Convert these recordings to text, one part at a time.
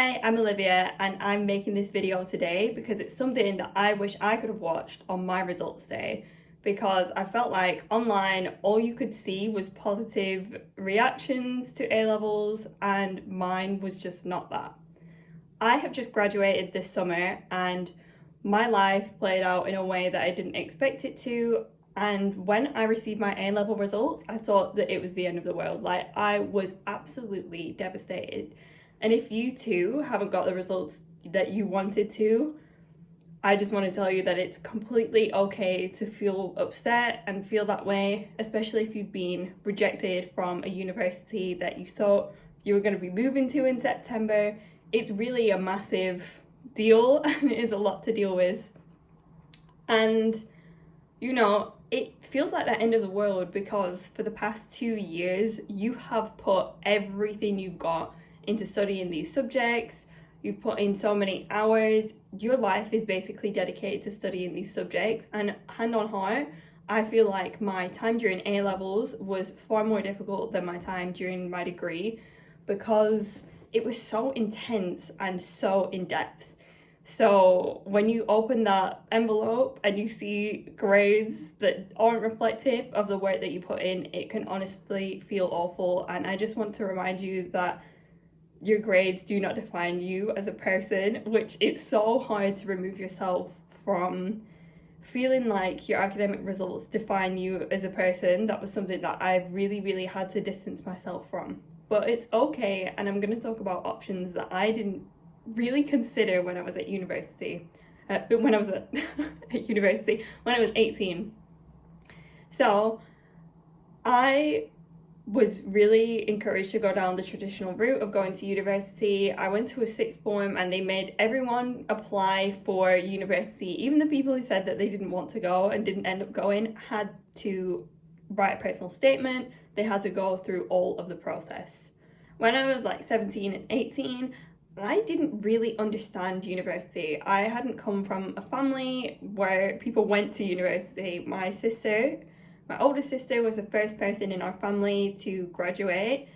Hi, I'm Olivia and I'm making this video today because it's something that I wish I could have watched on my results day, because I felt like online all you could see was positive reactions to A-levels and mine was just not that. I have just graduated this summer and my life played out in a way that I didn't expect it to, and when I received my A-level results I thought that it was the end of the world. Like, I was absolutely devastated. And if you too haven't got the results that you wanted to, I just want to tell you that it's completely okay to feel upset and feel that way, especially if you've been rejected from a university that you thought you were going to be moving to in September. It's really a massive deal and it is a lot to deal with. And you know, it feels like the end of the world because for the past 2 years you have put everything you've got into studying these subjects. You've put in so many hours. Your life is basically dedicated to studying these subjects, and hand on heart, I feel like my time during A-levels was far more difficult than my time during my degree because it was so intense and so in-depth. So when you open that envelope and you see grades that aren't reflective of the work that you put in, it can honestly feel awful. And I just want to remind you that your grades do not define you as a person, which it's so hard to remove yourself from feeling like your academic results define you as a person. That was something that I really had to distance myself from. But it's okay, and I'm going to talk about options that I didn't really consider when I was at university. When I was at university, when I was 18. So I was really encouraged to go down the traditional route of going to university. I went to a sixth form and they made everyone apply for university. Even the people who said that they didn't want to go and didn't end up going had to write a personal statement. They had to go through all of the process. When I was like 17 and 18, I didn't really understand university. I hadn't come from a family where people went to university. My older sister was the first person in our family to graduate,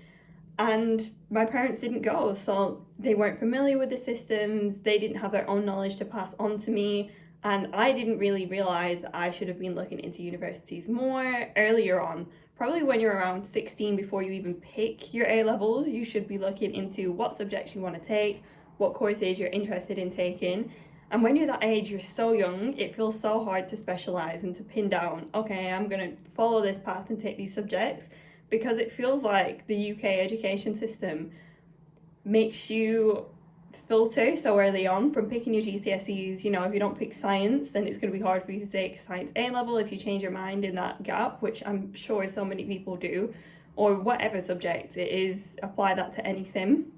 and my parents didn't go, so they weren't familiar with the systems. They didn't have their own knowledge to pass on to me, and I didn't really realise that I should have been looking into universities more earlier on. Probably when you're around 16, before you even pick your A-levels, you should be looking into what subjects you want to take, what courses you're interested in taking. And when you're that age, you're so young, it feels so hard to specialise and to pin down, okay, I'm going to follow this path and take these subjects, because it feels like the UK education system makes you filter so early on from picking your GCSEs. You know, if you don't pick science, then it's going to be hard for you to take science A-level if you change your mind in that gap, which I'm sure so many people do, or whatever subject it is, apply that to anything.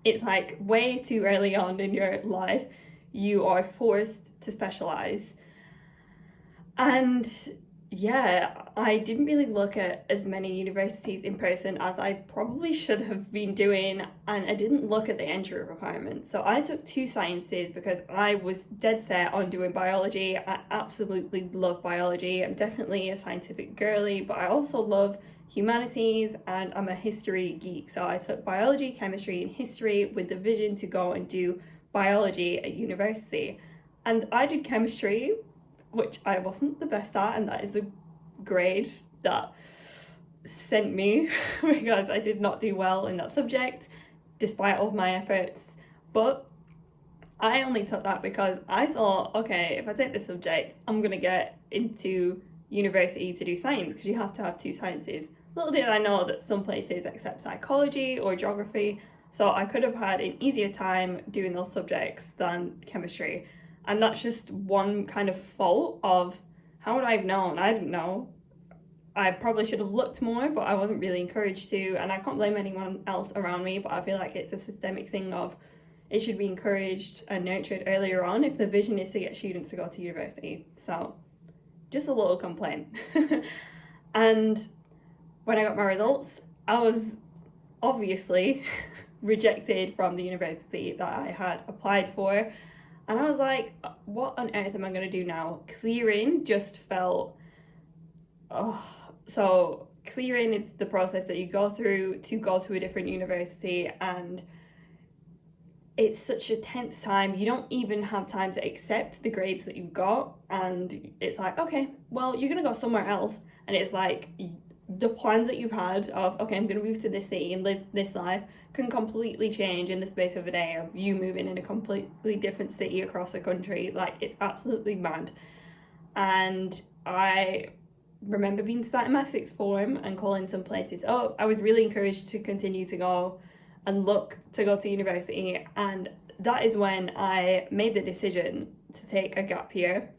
It's like way too early on in your life you are forced to specialise. And yeah, I didn't really look at as many universities in person as I probably should have been doing, and I didn't look at the entry requirements. So I took 2 sciences because I was dead set on doing biology. I absolutely love biology. I'm definitely a scientific girly, but I also love humanities and I'm a history geek. So I took biology, chemistry and history with the vision to go and do biology at university. And I did chemistry, which I wasn't the best at, and that is the grade that sent me because I did not do well in that subject despite all of my efforts. But I only took that because I thought, okay, if I take this subject, I'm gonna get into university to do science, because you have to have 2 sciences. Little did I know that some places accept psychology or geography, so I could have had an easier time doing those subjects than chemistry. And that's just one kind of fault of, how would I have known? I didn't know. I probably should have looked more, but I wasn't really encouraged to, and I can't blame anyone else around me, but I feel like it's a systemic thing of, it should be encouraged and nurtured earlier on if the vision is to get students to go to university. So just a little complaint. And when I got my results, I was obviously rejected from the university that I had applied for. And I was like, what on earth am I going to do now? Clearing just felt... So clearing is the process that you go through to go to a different university, and it's such a tense time. You don't even have time to accept the grades that you've got, and it's like, okay, well, you're gonna go somewhere else, and it's like the plans that you've had of, okay, I'm gonna move to this city and live this life can completely change in the space of a day of you moving in a completely different city across the country. Like, it's absolutely mad. And I remember being sat in my sixth form and calling some places up. I was really encouraged to continue to go and look to go to university, and that is when I made the decision to take a gap year.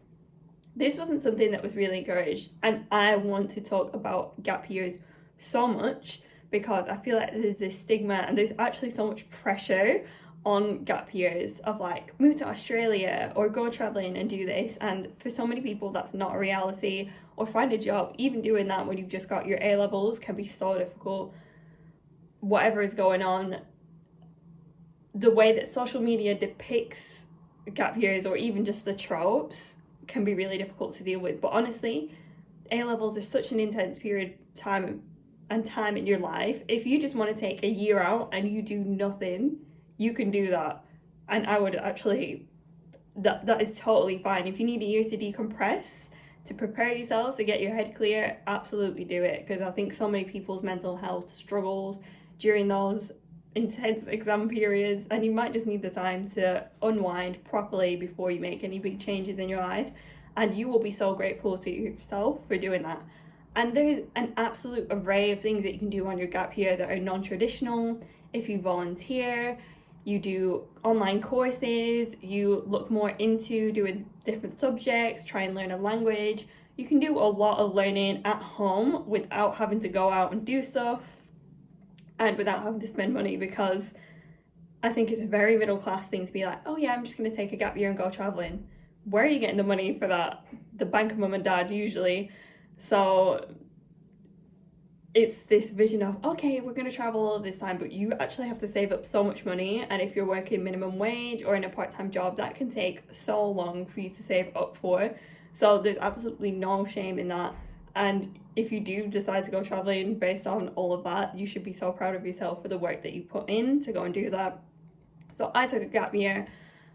This wasn't something that was really encouraged, and I want to talk about gap years so much because I feel like there's this stigma and there's actually so much pressure on gap years of like, move to Australia or go traveling and do this, and for so many people that's not a reality, or find a job. Even doing that when you've just got your A levels can be so difficult. Whatever is going on, the way that social media depicts gap years or even just the tropes can be really difficult to deal with. But honestly, A levels are such an intense period of time in your life. If you just want to take a year out and you do nothing, you can do that. And I would actually, that is totally fine. If you need a year to decompress, to prepare yourself, to get your head clear, absolutely do it. Because I think so many people's mental health struggles during those intense exam periods, and you might just need the time to unwind properly before you make any big changes in your life, and you will be so grateful to yourself for doing that. And there's an absolute array of things that you can do on your gap year that are non-traditional. If you volunteer, you do online courses, you look more into doing different subjects, try and learn a language. You can do a lot of learning at home without having to go out and do stuff and without having to spend money, because I think it's a very middle class thing to be like, oh yeah, I'm just going to take a gap year and go traveling. Where are you getting the money for that? The bank of mum and dad usually. So it's this vision of, okay, we're going to travel all this time, but you actually have to save up so much money. And if you're working minimum wage or in a part-time job, that can take so long for you to save up for. So there's absolutely no shame in that. And if you do decide to go traveling based on all of that, you should be so proud of yourself for the work that you put in to go and do that. So I took a gap year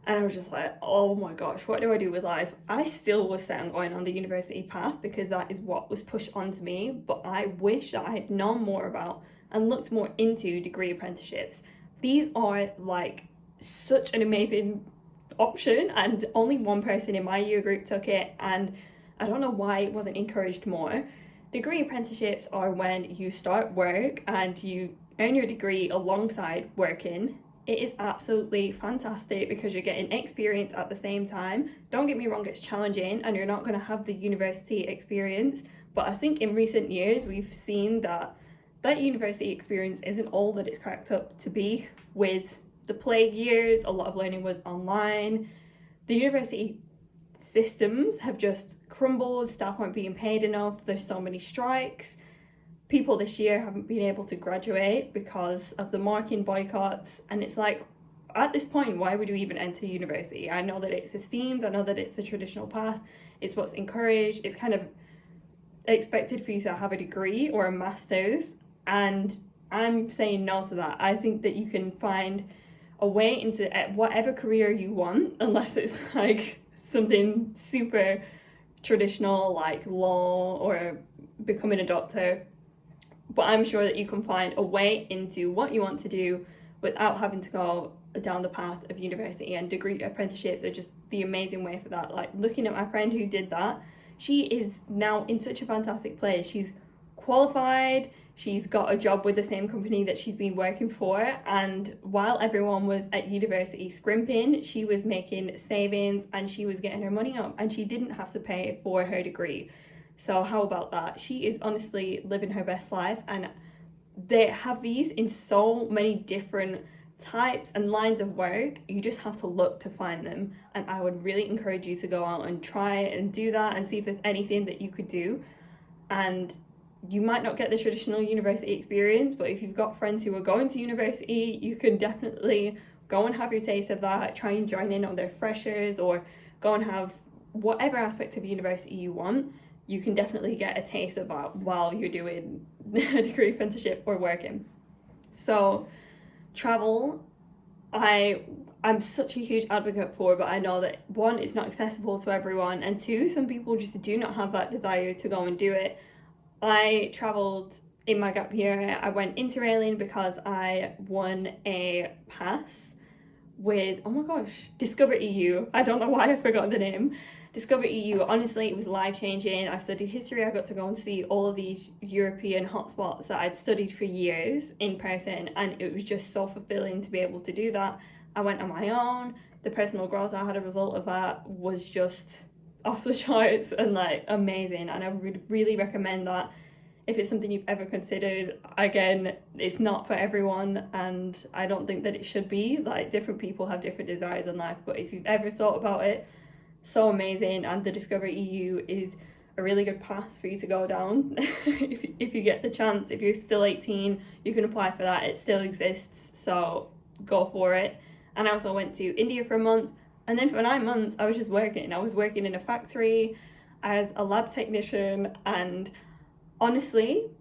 and I was just like, oh my gosh, what do I do with life? I still was set on going on the university path because that is what was pushed onto me, but I wish that I had known more about and looked more into degree apprenticeships. These are like such an amazing option, and only one person in my year group took it, and I don't know why it wasn't encouraged more. Degree apprenticeships are when you start work and you earn your degree alongside working. It is absolutely fantastic because you're getting experience at the same time. Don't get me wrong, it's challenging and you're not going to have the university experience, but I think in recent years we've seen that university experience isn't all that it's cracked up to be. With the plague years, a lot of learning was online. The university systems have just crumbled, staff aren't being paid enough, there's so many strikes. People this year haven't been able to graduate because of the marking boycotts, and it's like, at this point, why would you even enter university? I know that it's esteemed, I know that it's the traditional path, it's what's encouraged, it's kind of expected for you to have a degree or a master's, and I'm saying no to that. I think that you can find a way into whatever career you want, unless it's like something super traditional like law or becoming a doctor. But I'm sure that you can find a way into what you want to do without having to go down the path of university, and degree apprenticeships are just the amazing way for that. Like, looking at my friend who did that, she is now in such a fantastic place. She's qualified, she's got a job with the same company that she's been working for, and while everyone was at university scrimping, she was making savings and she was getting her money up, and she didn't have to pay for her degree. So how about that? She is honestly living her best life, and they have these in so many different types and lines of work. You just have to look to find them, and I would really encourage you to go out and try and do that and see if there's anything that you could do. And you might not get the traditional university experience, but if you've got friends who are going to university, you can definitely go and have your taste of that. Try and join in on their freshers, or go and have whatever aspect of university you want. You can definitely get a taste of that while you're doing a degree apprenticeship or working. So travel, I I'm such a huge advocate for, but I know that one, it's not accessible to everyone, and two, some people just do not have that desire to go and do it. I travelled in my gap year. I went interrailing because I won a pass with, oh my gosh, Discover EU. I don't know why I forgot the name. Discover EU, honestly, it was life-changing. I studied history. I got to go and see all of these European hotspots that I'd studied for years in person, and it was just so fulfilling to be able to do that. I went on my own. The personal growth I had a result of that was just off the charts and like amazing, and I would really recommend that if it's something you've ever considered. Again, it's not for everyone, and I don't think that it should be. Like, different people have different desires in life, but if you've ever thought about it, so amazing. And the Discover EU is a really good path for you to go down. if you get the chance, if you're still 18, you can apply for that. It still exists, so go for it. And I also went to India for a month, and then for 9 months I was just working. I was working in a factory as a lab technician, and honestly,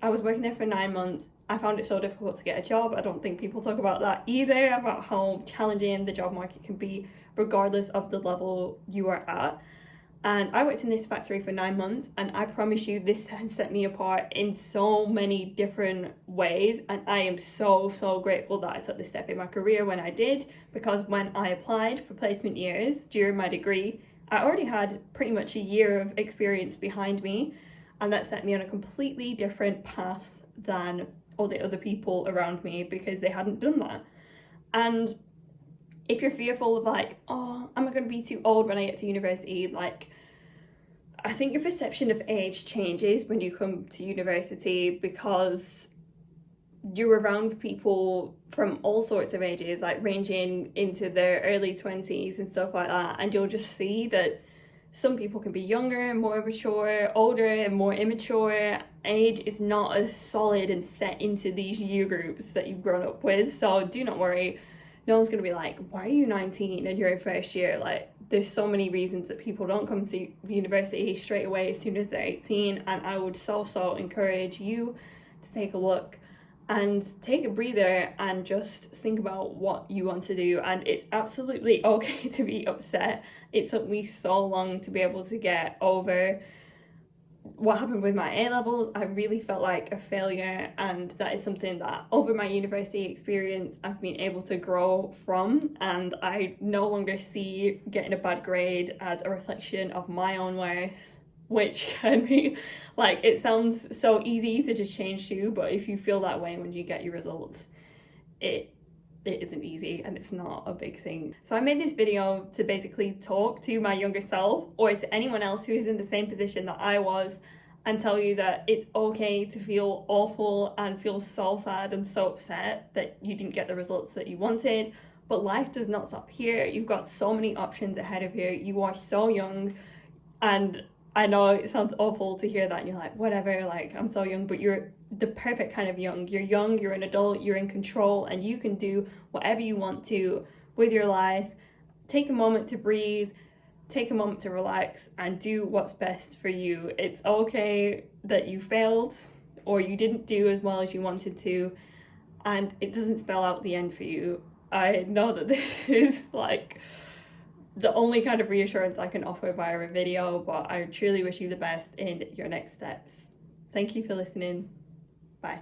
I was working there for 9 months. I found it so difficult to get a job. I don't think people talk about that either, about how challenging the job market can be regardless of the level you are at. And I worked in this factory for 9 months, and I promise you, this has set me apart in so many different ways. And I am so grateful that I took this step in my career when I did, because when I applied for placement years during my degree, I already had pretty much a year of experience behind me, and that set me on a completely different path than all the other people around me, because they hadn't done that. And if you're fearful of like, oh, am I going to be too old when I get to university? Like, I think your perception of age changes when you come to university, because you're around people from all sorts of ages, like ranging into their early 20s and stuff like that. And you'll just see that some people can be younger and more mature, older and more immature. Age is not as solid and set into these year groups that you've grown up with. So do not worry. No one's going to be like, why are you 19 and you're in first year? Like, there's so many reasons that people don't come to university straight away as soon as they're 18. And I would so encourage you to take a look and take a breather and just think about what you want to do. And it's absolutely okay to be upset. It took me so long to be able to get over what happened with my A-levels. I really felt like a failure, and that is something that over my university experience I've been able to grow from, and I no longer see getting a bad grade as a reflection of my own worth, which can be like, it sounds so easy to just change to, but if you feel that way when you get your results, it isn't easy, and it's not a big thing. So I made this video to basically talk to my younger self, or to anyone else who is in the same position that I was, and tell you that it's okay to feel awful and feel so sad and so upset that you didn't get the results that you wanted. But life does not stop here. You've got so many options ahead of you. You are so young, and I know it sounds awful to hear that, and you're like, whatever, like, I'm so young, but you're the perfect kind of young. You're young, you're an adult, you're in control, and you can do whatever you want to with your life. Take a moment to breathe, take a moment to relax, and do what's best for you. It's okay that you failed or you didn't do as well as you wanted to, and it doesn't spell out the end for you. I know that this is like the only kind of reassurance I can offer via a video, but I truly wish you the best in your next steps. Thank you for listening. Bye.